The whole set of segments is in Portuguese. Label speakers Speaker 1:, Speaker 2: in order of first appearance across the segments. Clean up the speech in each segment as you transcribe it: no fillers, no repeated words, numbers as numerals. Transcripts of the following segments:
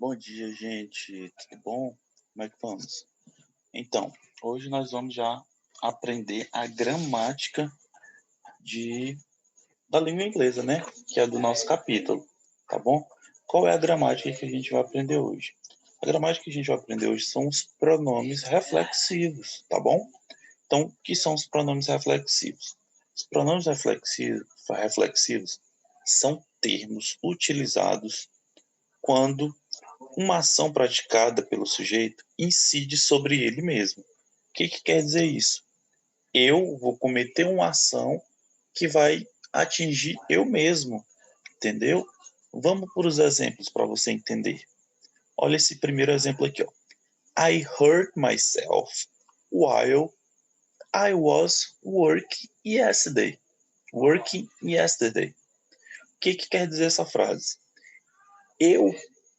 Speaker 1: Bom dia, gente. Tudo bom? Como é que vamos? Então, hoje nós vamos já aprender a gramática de, da língua inglesa, né? Que é do nosso capítulo, tá bom? Qual é a gramática que a gente vai aprender hoje? A gramática que a gente vai aprender hoje são os pronomes reflexivos, tá bom? Então, o que são os pronomes reflexivos? Os pronomes reflexivos são termos utilizados quando uma ação praticada pelo sujeito incide sobre ele mesmo. O que quer dizer isso? Eu vou cometer uma ação que vai atingir eu mesmo, entendeu? Vamos por os exemplos para você entender. Olha esse primeiro exemplo aqui, ó. I hurt myself while I was Working yesterday. O que quer dizer essa frase? Eu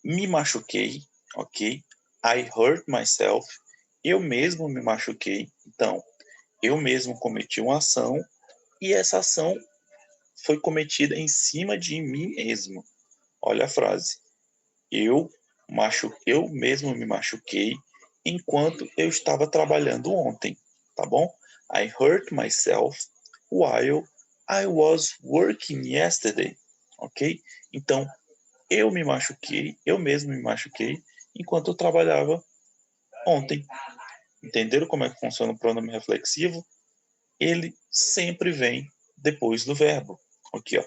Speaker 1: me machuquei, ok? I hurt myself. Eu mesmo me machuquei. Então, eu mesmo cometi uma ação e essa ação foi cometida em cima de mim mesmo. Olha a frase. Eu mesmo me machuquei enquanto eu estava trabalhando ontem, tá bom? I hurt myself while I was working yesterday, ok? Então, eu mesmo me machuquei enquanto eu trabalhava ontem. Entenderam como é que funciona o pronome reflexivo? Ele sempre vem depois do verbo. Aqui, ó.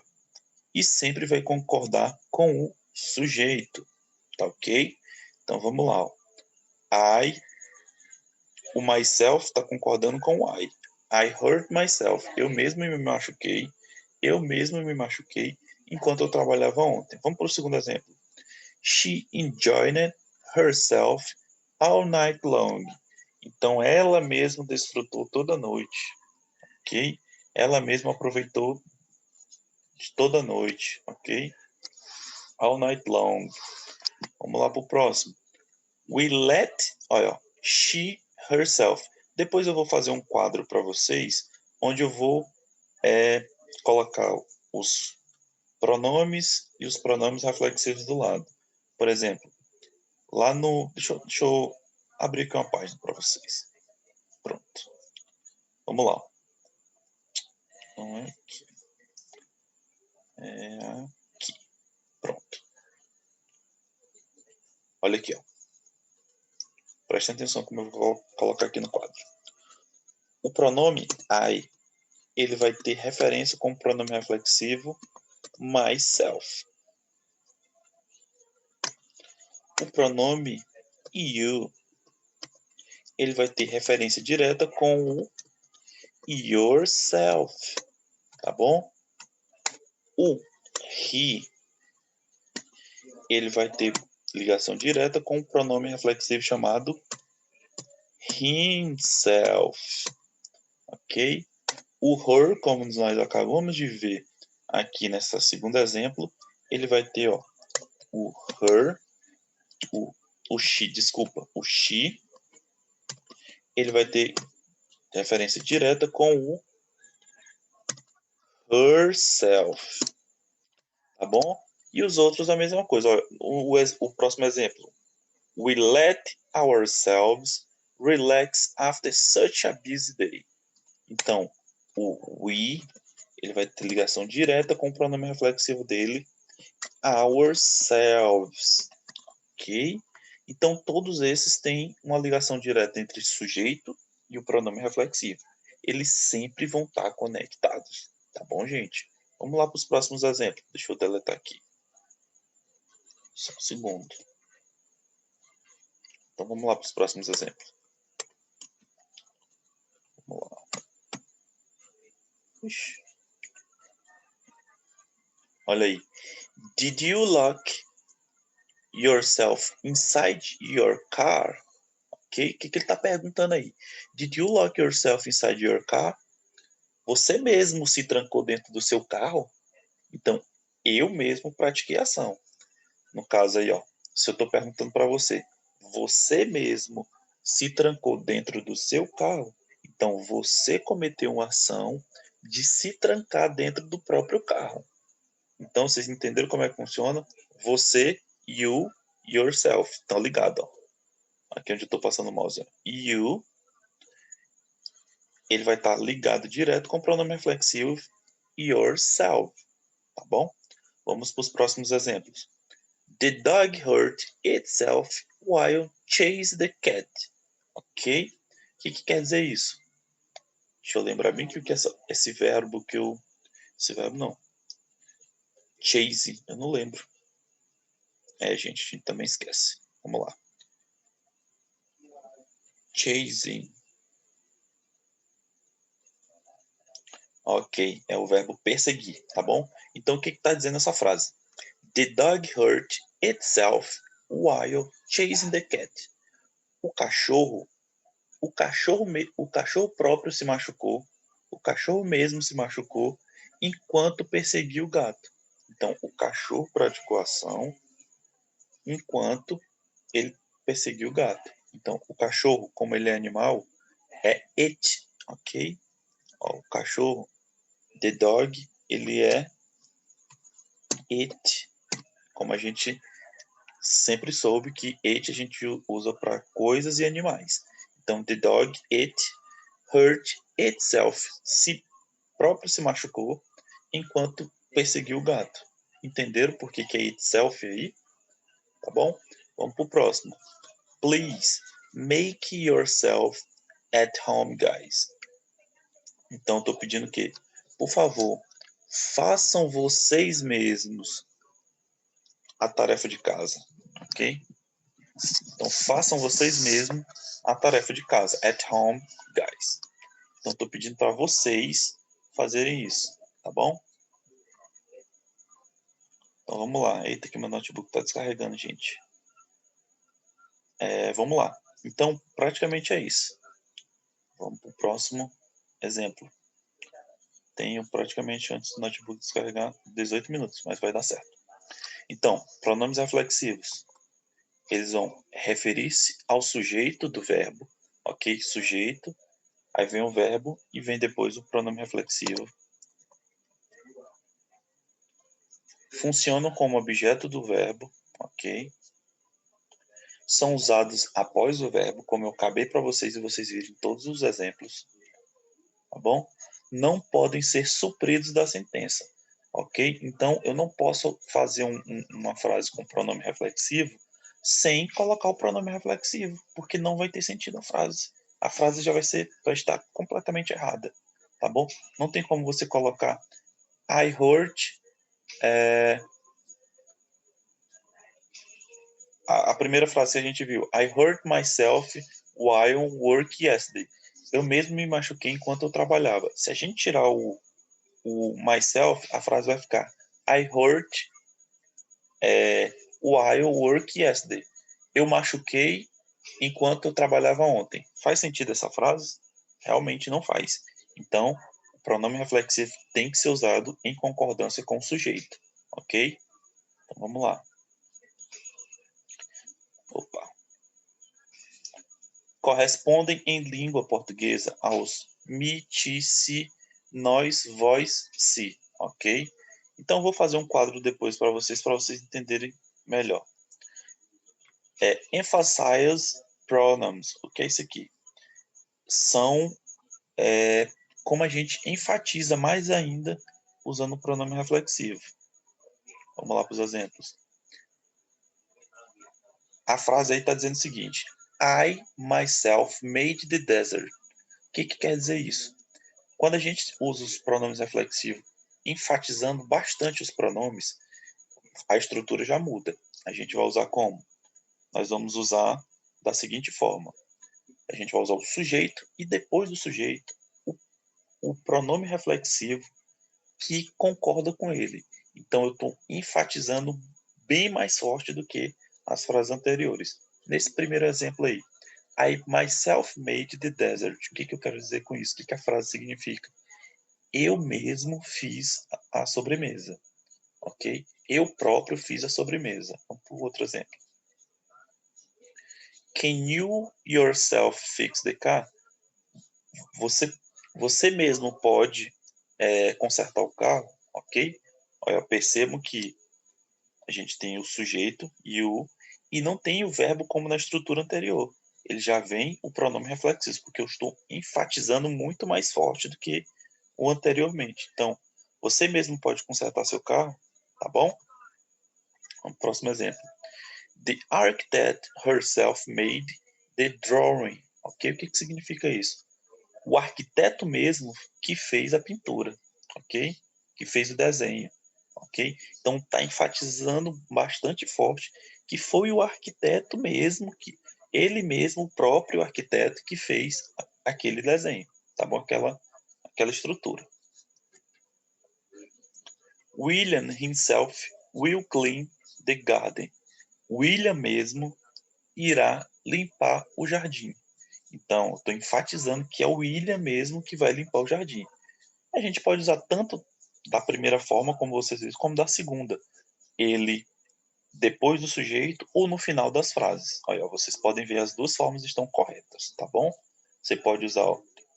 Speaker 1: E sempre vai concordar com o sujeito. Tá ok? Então vamos lá. Ó. O myself está concordando com o I. I hurt myself. Eu mesmo me machuquei. Eu mesmo me machuquei enquanto eu trabalhava ontem. Vamos para o segundo exemplo. She enjoyed herself all night long. Então ela mesma desfrutou toda a noite, ok? Ela mesma aproveitou de toda a noite, ok? All night long. Vamos lá para o próximo. We let, olha, she herself. Depois eu vou fazer um quadro para vocês, onde eu vou colocar os pronomes e os pronomes reflexivos do lado. Por exemplo, lá no. Deixa eu abrir aqui uma página para vocês. Pronto. Vamos lá. Então é aqui. É aqui. Pronto. Olha aqui, ó. Presta atenção como eu vou colocar aqui no quadro. O pronome I, ele vai ter referência com o pronome reflexivo myself. O pronome you, ele vai ter referência direta com o yourself, tá bom? O he, ele vai ter ligação direta com o pronome reflexivo chamado himself, ok? O her, como nós acabamos de ver aqui nesse segundo exemplo, ele vai ter ó, o her, o she, ele vai ter referência direta com o herself, tá bom? E os outros a mesma coisa. Olha, o próximo exemplo. We let ourselves relax after such a busy day. Então, o we, ele vai ter ligação direta com o pronome reflexivo dele, ourselves, ok? Então, todos esses têm uma ligação direta entre sujeito e o pronome reflexivo. Eles sempre vão estar conectados, tá bom, gente? Vamos lá para os próximos exemplos. Deixa eu deletar aqui. Só um segundo. Então, vamos lá para os próximos exemplos. Vamos lá. Ixi. Olha aí. Did you lock yourself inside your car? Ok? O que ele está perguntando aí? Did you lock yourself inside your car? Você mesmo se trancou dentro do seu carro? Então, eu mesmo pratiquei a ação. No caso aí, ó, se eu estou perguntando para você, você mesmo se trancou dentro do seu carro? Então, você cometeu uma ação de se trancar dentro do próprio carro. Então, vocês entenderam como é que funciona? Você, yourself. Tá ligado, ó. Aqui onde eu estou passando o mouse. You, ele vai estar ligado direto com o pronome reflexivo yourself, tá bom? Vamos para os próximos exemplos. The dog hurt itself while chasing the cat. Ok? O que quer dizer isso? Deixa eu lembrar bem que o que esse verbo que eu... Esse verbo não. Chase, eu não lembro. Gente, a gente também esquece. Vamos lá. Chasing. Ok, é o verbo perseguir, tá bom? Então, o que está dizendo essa frase? The dog hurt itself while chasing the cat. O cachorro próprio se machucou, o cachorro mesmo se machucou enquanto perseguia o gato. Então, o cachorro praticou a ação enquanto ele perseguiu o gato. Então, o cachorro, como ele é animal, é it, ok? Ó, o cachorro, the dog, ele é it. Como a gente sempre soube que it a gente usa para coisas e animais. Então, the dog, it, hurt itself, si próprio se machucou enquanto perseguiu o gato. Entenderam por que é itself aí? Tá bom? Vamos pro próximo. Please, make yourself at home, guys. Então, estou pedindo que, por favor, façam vocês mesmos a tarefa de casa, ok? Então, façam vocês mesmos a tarefa de casa. At home, guys. Então, estou pedindo para vocês fazerem isso, tá bom? Então, vamos lá. Eita, que meu notebook está descarregando, gente. Vamos lá. Então, praticamente é isso. Vamos para o próximo exemplo. Tenho praticamente, antes do notebook descarregar, 18 minutos, mas vai dar certo. Então, pronomes reflexivos. Eles vão referir-se ao sujeito do verbo, ok? Sujeito, aí vem o verbo e vem depois o pronome reflexivo. Funcionam como objeto do verbo, ok? São usados após o verbo, como eu acabei para vocês e vocês viram todos os exemplos, tá bom? Não podem ser supridos da sentença, ok? Então, eu não posso fazer uma frase com pronome reflexivo sem colocar o pronome reflexivo, porque não vai ter sentido a frase. A frase já vai estar completamente errada, tá bom? Não tem como você colocar I hurt. A primeira frase que a gente viu, I hurt myself while work yesterday. Eu mesmo me machuquei enquanto eu trabalhava. Se a gente tirar o myself, a frase vai ficar I hurt while work yesterday. Eu machuquei enquanto eu trabalhava ontem. Faz sentido essa frase? Realmente não faz. Então, o pronome reflexivo tem que ser usado em concordância com o sujeito. Ok? Então, vamos lá. Opa. Correspondem em língua portuguesa aos mi, ti, si, nós, vós, si. Ok? Então, vou fazer um quadro depois para vocês entenderem melhor. Emphasize pronouns. O que é isso aqui? São como a gente enfatiza mais ainda usando o pronome reflexivo. Vamos lá para os exemplos. A frase aí está dizendo o seguinte: I myself made the desert. O que quer dizer isso? Quando a gente usa os pronomes reflexivos, enfatizando bastante os pronomes, a estrutura já muda. A gente vai usar como? Nós vamos usar da seguinte forma. A gente vai usar o sujeito e depois do sujeito o pronome reflexivo que concorda com ele. Então eu estou enfatizando bem mais forte do que as frases anteriores. Nesse primeiro exemplo aí, I myself made the desert. O que eu quero dizer com isso? O que a frase significa? Eu mesmo fiz a sobremesa, ok? Eu próprio fiz a sobremesa. Vamos para o outro exemplo. Can you yourself fix the car? Você mesmo pode consertar o carro, ok? Eu percebo que A gente tem o sujeito, you, e não tem o verbo como na estrutura anterior. Ele já vem o pronome reflexivo, porque eu estou enfatizando muito mais forte do que o anteriormente. Então, você mesmo pode consertar seu carro, tá bom? Vamos pro próximo exemplo. The architect herself made the drawing. Ok? O que significa isso? O arquiteto mesmo que fez a pintura, ok? Que fez o desenho, ok? Então está enfatizando bastante forte que foi o arquiteto mesmo, que ele mesmo, o próprio arquiteto, que fez aquele desenho, tá bom? Aquela estrutura. William himself will clean the garden. William mesmo irá limpar o jardim. Então, estou enfatizando que é o William mesmo que vai limpar o jardim. A gente pode usar tanto da primeira forma, como vocês viram, como da segunda. Ele depois do sujeito ou no final das frases. Olha, vocês podem ver as duas formas estão corretas, tá bom? Você pode usar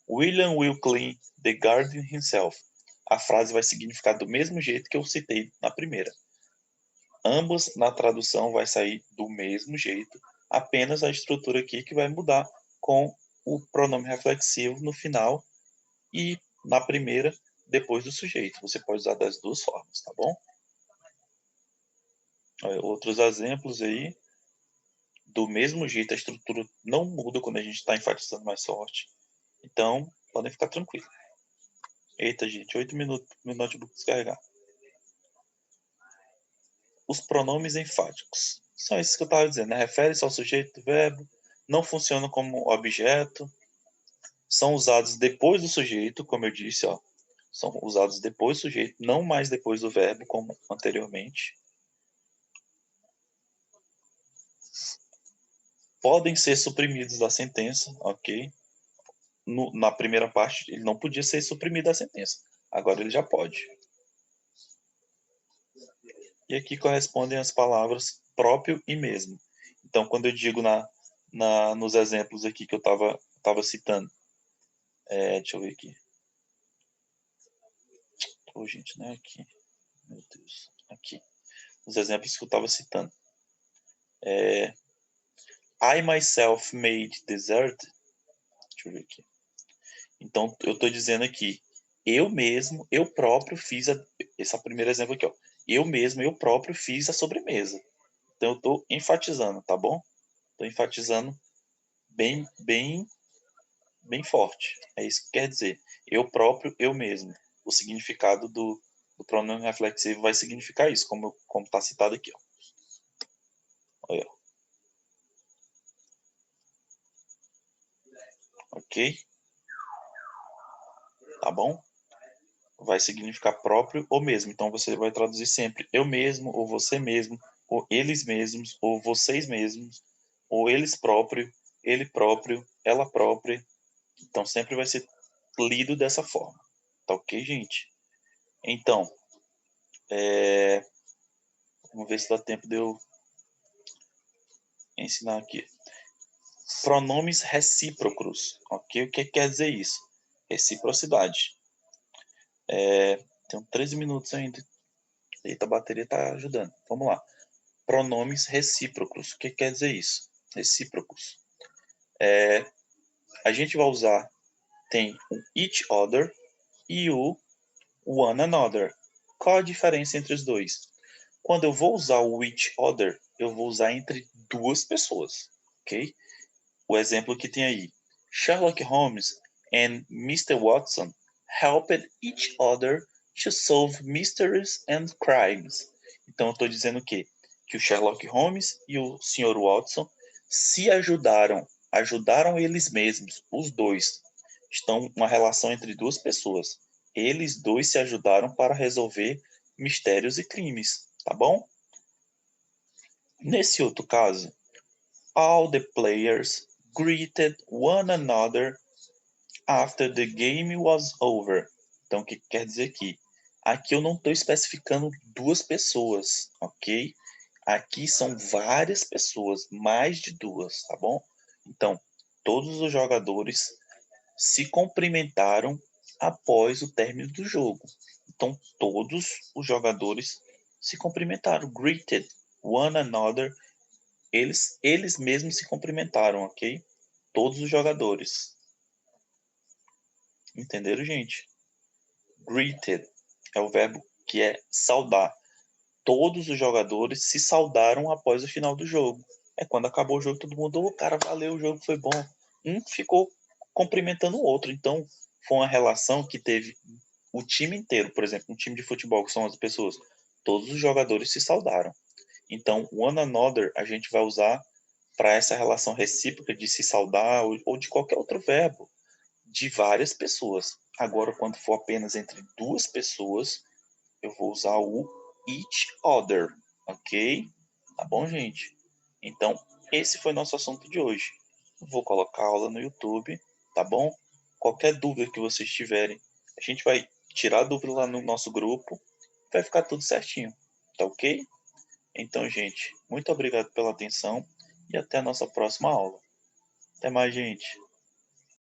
Speaker 1: William will clean the garden himself. A frase vai significar do mesmo jeito que eu citei na primeira. Ambas na tradução vai sair do mesmo jeito, apenas a estrutura aqui que vai mudar com o pronome reflexivo no final e na primeira depois do sujeito. Você pode usar das duas formas, tá bom? Outros exemplos aí. Do mesmo jeito, a estrutura não muda quando a gente está enfatizando mais forte. Então, podem ficar tranquilos. Eita, gente, 8 minutos para o notebook descarregar. Os pronomes enfáticos. São esses que eu estava dizendo, né? Refere-se ao sujeito do verbo, não funcionam como objeto, são usados depois do sujeito, como eu disse, ó. São usados depois do sujeito, não mais depois do verbo, como anteriormente. Podem ser suprimidos da sentença, ok? Na primeira parte, ele não podia ser suprimido da sentença. Agora ele já pode. E aqui correspondem as palavras próprio e mesmo. Então, quando eu digo nos exemplos aqui que eu estava citando, deixa eu ver aqui. Gente, não é aqui. Meu Deus. Aqui. Os exemplos que eu estava citando. I myself made dessert. Deixa eu ver aqui. Então, eu estou dizendo aqui, eu mesmo, eu próprio fiz esse é o primeiro exemplo aqui, ó. Eu mesmo, eu próprio fiz a sobremesa. Então, eu estou enfatizando, tá bom? Estou enfatizando bem, bem, bem forte. É isso que quer dizer. Eu próprio, eu mesmo. O significado do pronome reflexivo vai significar isso, como está citado aqui, ó. Olha. Ok? Tá bom? Vai significar próprio ou mesmo. Então você vai traduzir sempre eu mesmo, ou você mesmo, ou eles mesmos, ou vocês mesmos, ou eles próprio, ele próprio, ela própria. Então sempre vai ser lido dessa forma. Tá ok, gente? Então, vamos ver se dá tempo de eu ensinar aqui. Pronomes recíprocos, ok? O que quer dizer isso? Reciprocidade. Tenho 13 minutos ainda. Eita, a bateria tá ajudando. Vamos lá. Pronomes recíprocos. O que quer dizer isso? Recíprocos. A gente vai usar, tem o each other e o one another. Qual a diferença entre os dois? Quando eu vou usar o each other, eu vou usar entre duas pessoas, ok? O exemplo que tem aí. Sherlock Holmes and Mr. Watson helped each other to solve mysteries and crimes. Então eu estou dizendo o quê? Que o Sherlock Holmes e o Sr. Watson se ajudaram eles mesmos, os dois. Estão uma relação entre duas pessoas. Eles dois se ajudaram para resolver mistérios e crimes, tá bom? Nesse outro caso, all the players greeted one another after the game was over. Então, o que quer dizer aqui? Aqui eu não estou especificando duas pessoas, ok? Aqui são várias pessoas, mais de duas, tá bom? Então, todos os jogadores se cumprimentaram após o término do jogo. Então, todos os jogadores se cumprimentaram. Greeted one another. Eles mesmos se cumprimentaram, ok? Todos os jogadores. Entenderam, gente? Greeted é o verbo que é saudar. Todos os jogadores se saudaram após o final do jogo. É quando acabou o jogo, todo mundo, cara, valeu, o jogo foi bom. Um ficou cumprimentando o outro. Então, foi uma relação que teve o time inteiro. Por exemplo, um time de futebol, que são as pessoas. Todos os jogadores se saudaram. Então, one another a gente vai usar para essa relação recíproca de se saudar ou de qualquer outro verbo de várias pessoas. Agora, quando for apenas entre duas pessoas, eu vou usar o each other, ok? Tá bom, gente? Então, esse foi nosso assunto de hoje. Vou colocar a aula no YouTube, tá bom? Qualquer dúvida que vocês tiverem, a gente vai tirar a dúvida lá no nosso grupo, vai ficar tudo certinho, tá ok? Então, gente, muito obrigado pela atenção e até a nossa próxima aula. Até mais, gente.